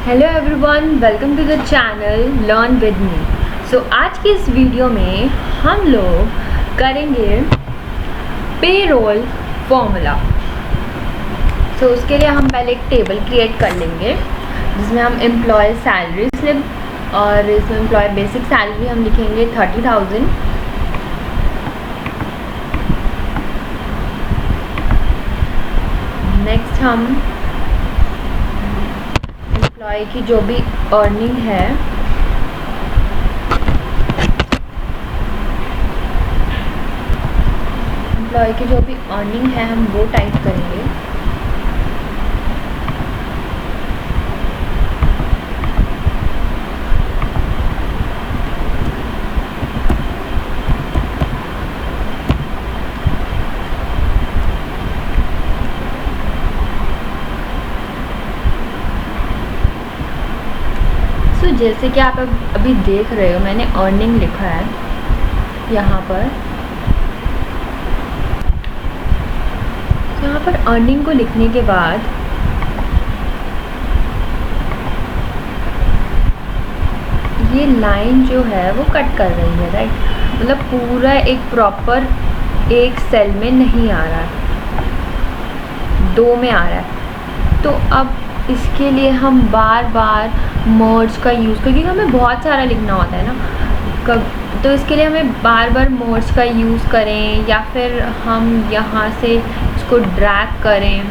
Hello everyone, welcome to the channel learn with me. So आज की इस video में हम लोग करेंगे पेरोल फॉर्मूला। सो उसके लिए हम पहले एक टेबल क्रिएट कर लेंगे जिसमें हम एम्प्लॉय सैलरी स्लिप और इसमें एम्प्लॉय बेसिक सैलरी हम लिखेंगे 30,000। नेक्स्ट हम एम्प्लॉय की जो भी अर्निंग है हम वो टाइप करेंगे। जैसे कि आप अभी देख रहे हो, मैंने अर्निंग लिखा है यहाँ पर। अर्निंग को लिखने के बाद ये लाइन जो है वो कट कर रही है, राइट। मतलब पूरा एक प्रॉपर एक सेल में नहीं आ रहा है, दो में आ रहा है। तो अब इसके लिए हम बार बार मर्ज का यूज़, क्योंकि हमें बहुत सारा लिखना होता है ना तो इसके लिए हमें बार बार मर्ज का यूज़ करें या फिर हम यहाँ से इसको ड्रैग करें,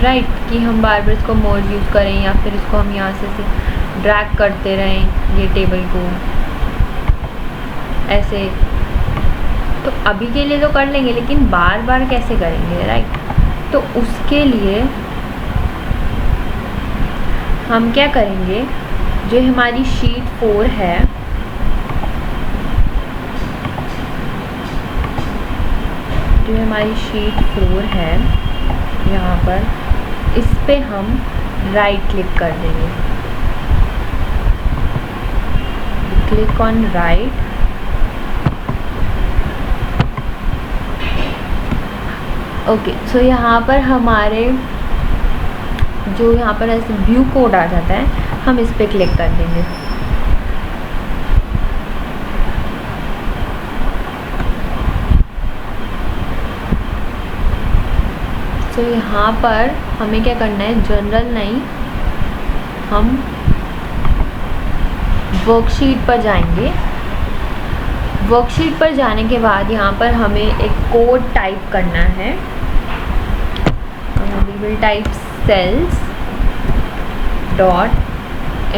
राइट। कि हम बार बार इसको मर्ज यूज़ करें या फिर इसको हम यहाँ से ड्रैग करते रहें ये टेबल को ऐसे। तो अभी के लिए तो कर लेंगे, लेकिन बार बार कैसे करेंगे, राइट। तो उसके लिए हम क्या करेंगे, जो हमारी शीट 4 है, यहाँ पर इस पे हम राइट क्लिक कर देंगे। Click on right. ओके, सो यहाँ पर हमारे जो यहाँ पर ऐसे व्यू कोड आ जाता है, हम इस पे क्लिक कर देंगे। तो यहाँ पर हमें क्या करना है, जनरल नहीं, हम वर्कशीट पर जाएंगे। वर्कशीट पर जाने के बाद यहाँ पर हमें एक कोड टाइप करना है। We will type cells dot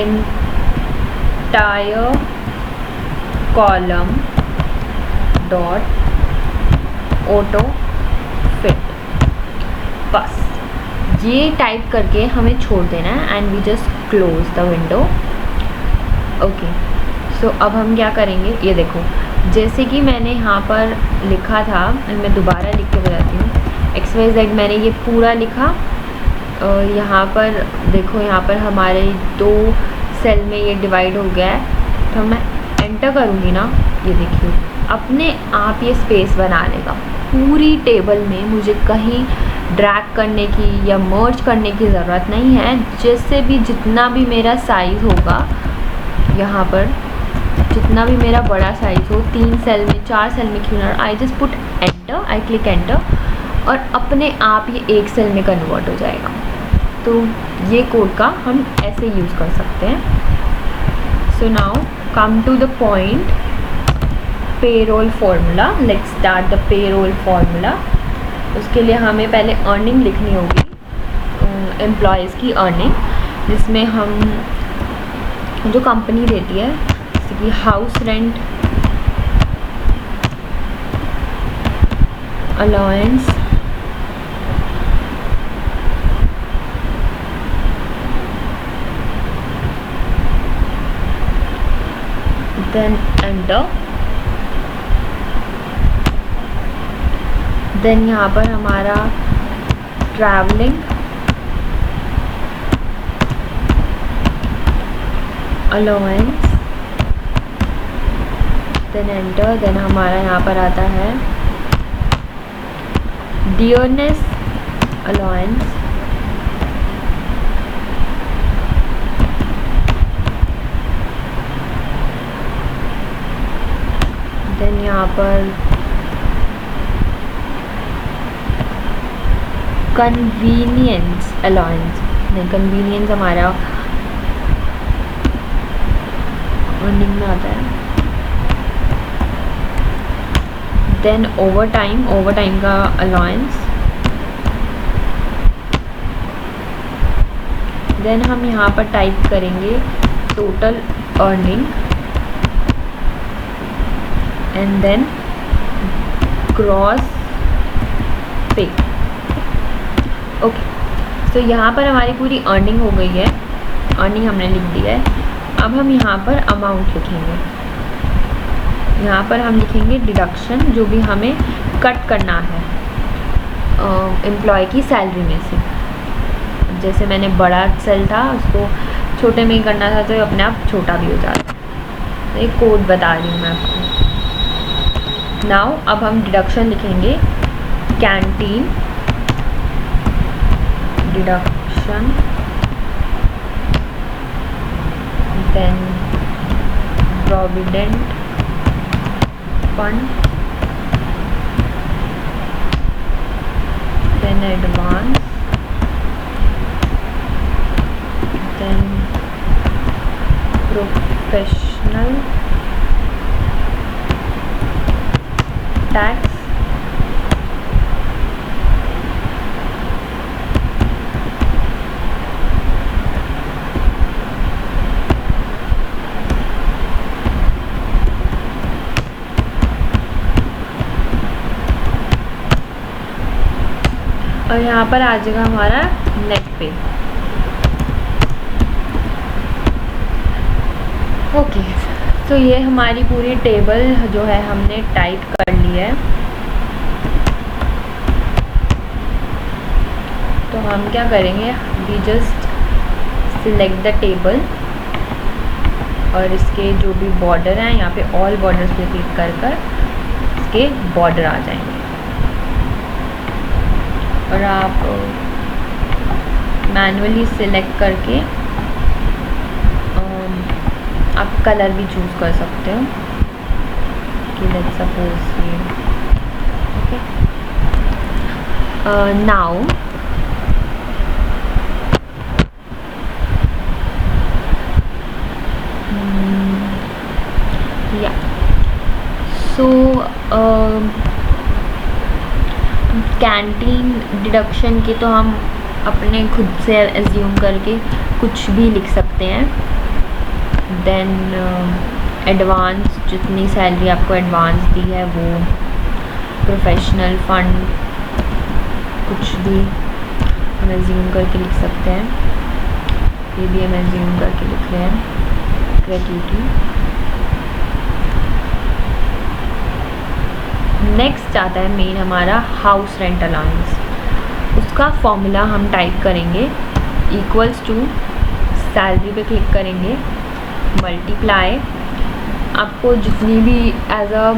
entire column dot auto fit। बस ये टाइप करके हमें छोड़ देना है and we just close the window. Okay, so अब हम क्या करेंगे, ये देखो जैसे कि मैंने यहाँ पर लिखा था, मैं दोबारा लिख के बताती हूँ। XYZ मैंने ये पूरा लिखा। यहाँ पर देखो, यहाँ पर हमारे 2 सेल में ये डिवाइड हो गया है। तो मैं एंटर करूँगी ना, ये देखिए अपने आप ये स्पेस बना लेगा। पूरी टेबल में मुझे कहीं ड्रैग करने की या मर्ज करने की ज़रूरत नहीं है। जैसे भी जितना भी मेरा साइज़ होगा, यहाँ पर जितना भी मेरा बड़ा साइज़ हो, 3 सेल में 4 सेल में क्यों ना, I just put enter, I click enter और अपने आप ये एक सेल में कन्वर्ट हो जाएगा। तो ये कोड का हम ऐसे यूज़ कर सकते हैं। So now come to the point, payroll formula. Let's start the payroll formula. उसके लिए हमें पहले अर्निंग लिखनी होगी, एम्प्लॉयज़ की अर्निंग, जिसमें हम जो कंपनी देती है, जैसे कि house rent, allowance, then enter. Then यहाँ पर हमारा travelling, allowance, then enter. Then हमारा यहाँ पर आता है डियरनेस अलाउंस, यहाँ पर कन्वीनियंस अलाउंस, नहीं कन्वीनियंस हमारा अर्निंग में आता है। देन ओवर टाइम का अलाउंस, देन हम यहाँ पर टाइप करेंगे total earning and then gross pay. Okay, तो यहाँ पर हमारी पूरी अर्निंग हो गई है, अर्निंग हमने लिख दिया है। अब हम यहाँ पर अमाउंट लिखेंगे, यहाँ पर हम लिखेंगे डिडक्शन, जो भी हमें कट करना है एम्प्लॉय की सैलरी में से। जैसे मैंने बड़ा सेल था उसको छोटे में ही करना था तो अपने आप छोटा भी हो जाता है। एक कोड बता रही हूँ मैं आपको। नाउ अब हम डिडक्शन लिखेंगे canteen deduction, then provident fund, then advance, then professional tax, और यहाँ पर आ जाएगा हमारा नेट पे। ओके, तो ये हमारी पूरी टेबल जो है हमने टाइप कर ली है। तो हम क्या करेंगे, we just select the table और इसके जो भी बॉर्डर हैं यहाँ पे ऑल बॉर्डर्स पे क्लिक कर कर इसके बॉर्डर आ जाएंगे। और आप मैनुअली सिलेक्ट करके आप कलर भी चूज़ कर सकते हो कि लेट्स सपोज ये। ओके, नाउ या सो कैंटीन डिडक्शन की तो हम अपने खुद से एज्यूम करके कुछ भी लिख सकते हैं। देन एडवांस, जितनी सैलरी आपको एडवांस दी है वो, प्रोफेशनल फंड, कुछ भी हम एज्यूम करके लिख सकते हैं। ये भी हम एज्यूम करके लिख रहे हैं, ग्रेट्युटी। नेक्स्ट आता है मेन हमारा हाउस रेंट अलाउंस। उसका फॉर्मूला हम टाइप करेंगे इक्वल्स टू, सैलरी पे क्लिक करेंगे, मल्टीप्लाई, आपको जितनी भी एज अ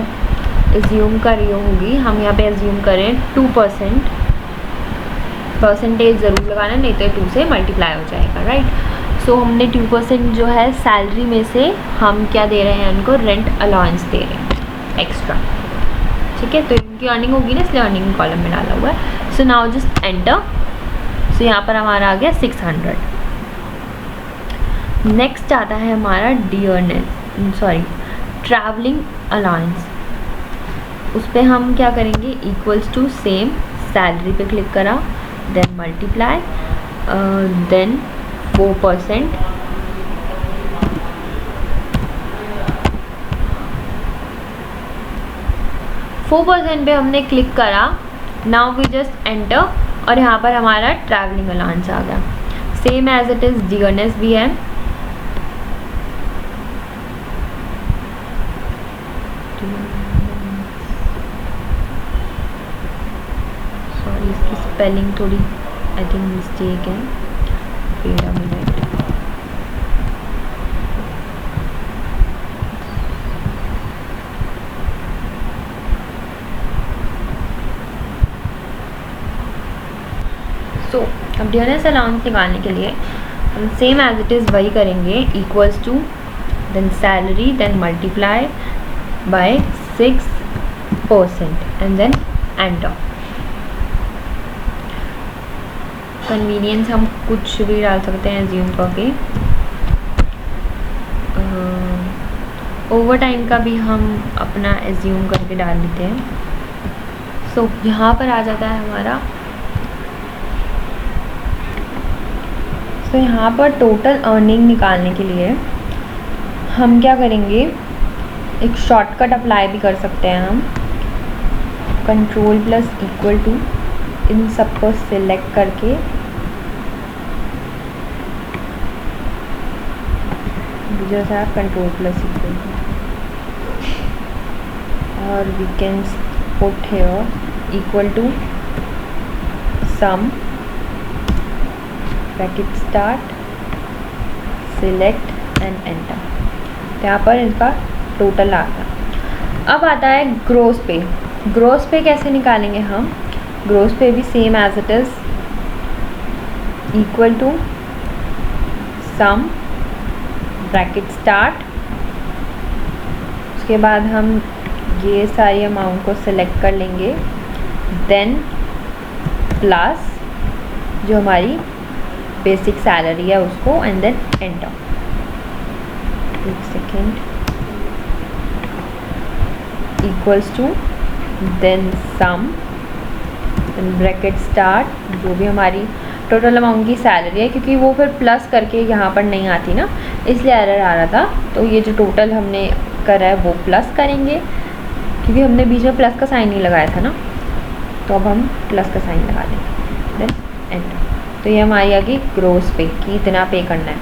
एज्यूम कर रही होगी, हम यहाँ पे एज्यूम करें 2%, परसेंटेज ज़रूर लगाना, नहीं तो 2 से मल्टीप्लाई हो जाएगा, राइट। सो हमने 2% जो है सैलरी में से हम क्या दे रहे हैं, उनको रेंट अलाउंस दे रहे हैं एक्स्ट्रा, ठीक है। तो इनकी अर्निंग होगी ना, इसलिए अर्निंग कॉलम में डाला हुआ है। So now just enter. So यहाँ पर हमारा आ गया 600। नेक्स्ट आता है हमारा ट्रैवलिंग अलाउंस। उस पर हम क्या करेंगे, इक्वल्स टू सेम, सैलरी पे क्लिक करा, देन मल्टीप्लाई, देन 4%, पे हमने क्लिक करा। नाउ वी जस्ट एंटर और यहाँ पर हमारा ट्रैवलिंग अलाउंस आ गया, same as it is dearness भी है। सॉरी, इसकी स्पेलिंग थोड़ी आई थिंक मिस्टेक है। Wait a minute. सो अब डियरनेस अलाउंस निकालने के लिए हम सेम एज इट इज़ वही करेंगे, equals to, then salary, then multiply by 6 percent and then enter. Convenience हम कुछ भी डाल सकते हैं एज्यूम करके। ओवर टाइम का भी हम अपना एज्यूम करके डाल लेते हैं। सो यहाँ पर आ जाता है हमारा, यहाँ पर टोटल अर्निंग निकालने के लिए हम क्या करेंगे, एक शॉर्टकट अप्लाई भी कर सकते हैं हम। कंट्रोल प्लस इक्वल टू इन सबको सिलेक्ट करके जैसा कंट्रोल प्लस इक्वल टू, और we can put here equal to sum bracket start select and enter. यहाँ पर इसका टोटल आ गया। अब आता है ग्रोस पे। ग्रोस पे कैसे निकालेंगे हम? ग्रोस पे भी same as it is, equal to sum bracket start, उसके बाद हम ये सारी अमाउंट को सिलेक्ट कर लेंगे, देन प्लस जो हमारी बेसिक सैलरी है उसको, एंड देन एंटर। एक second, equals to then sum bracket start जो भी हमारी टोटल अमाउंट की सैलरी है, क्योंकि वो फिर प्लस करके यहाँ पर नहीं आती ना, इसलिए एरर आ रहा था। तो ये जो टोटल हमने करा है वो प्लस करेंगे, क्योंकि हमने बीच में प्लस का साइन नहीं लगाया था ना, तो अब हम प्लस का साइन लगा देंगे, देन एंटर। तो ये हमारी आ गई ग्रोस पे कि इतना पे करना है।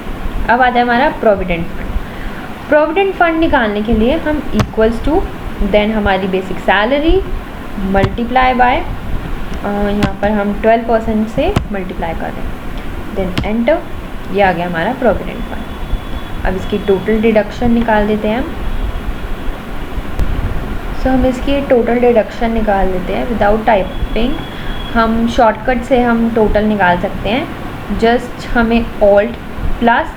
अब आता है हमारा प्रोविडेंट फंड। प्रोविडेंट फंड निकालने के लिए हम इक्वल्स टू देन हमारी बेसिक सैलरी मल्टीप्लाई बाय, यहाँ पर हम 12% से मल्टीप्लाई कर दें, देन एंटर। ये आ गया हमारा प्रोविडेंट फंड। अब इसकी टोटल डिडक्शन निकाल देते हैं हम। सो हम इसकी टोटल डिडक्शन निकाल देते हैं विदाउट टाइपिंग। हम शॉर्टकट से हम टोटल निकाल सकते हैं। जस्ट हमें ऑल्ट प्लस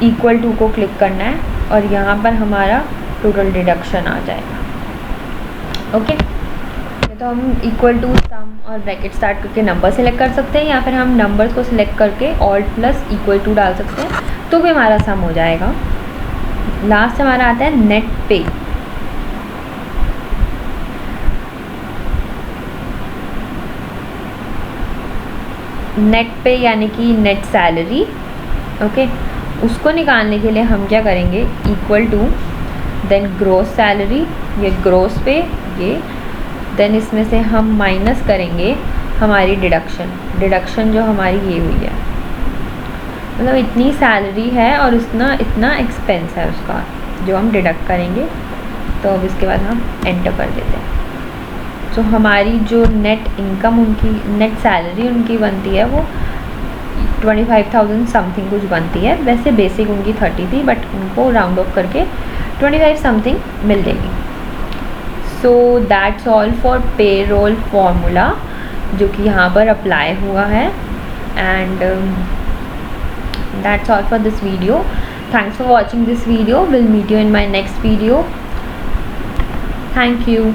इक्वल टू को क्लिक करना है और यहाँ पर हमारा टोटल डिडक्शन आ जाएगा। ओके, तो हम इक्वल टू सम और ब्रैकेट स्टार्ट करके नंबर सेलेक्ट कर सकते हैं, या फिर हम नंबर्स को सिलेक्ट करके ऑल्ट प्लस इक्वल टू डाल सकते हैं, तो भी हमारा सम हो जाएगा। लास्ट हमारा आता है नेट पे। नेट पे यानी कि नेट सैलरी। ओके, उसको निकालने के लिए हम क्या करेंगे, equal to then gross salary, ये ग्रोस पे ये, देन इसमें से हम माइनस करेंगे हमारी डिडक्शन जो हमारी ये हुई है, मतलब इतनी सैलरी है और इतना एक्सपेंस है उसका जो हम डिडक्ट करेंगे। तो अब इसके बाद हम एंटर कर देते हैं। तो हमारी जो नेट इनकम उनकी, नेट सैलरी उनकी बनती है वो 25,000 समथिंग कुछ बनती है। वैसे बेसिक उनकी 30 थी, बट उनको राउंड ऑफ करके 25 समथिंग मिल जाएगी। So that's all for payroll formula, जो कि यहाँ पर अप्लाई हुआ है। And that's all for this video. Thanks for watching this video. We'll meet you in my next video. Thank you.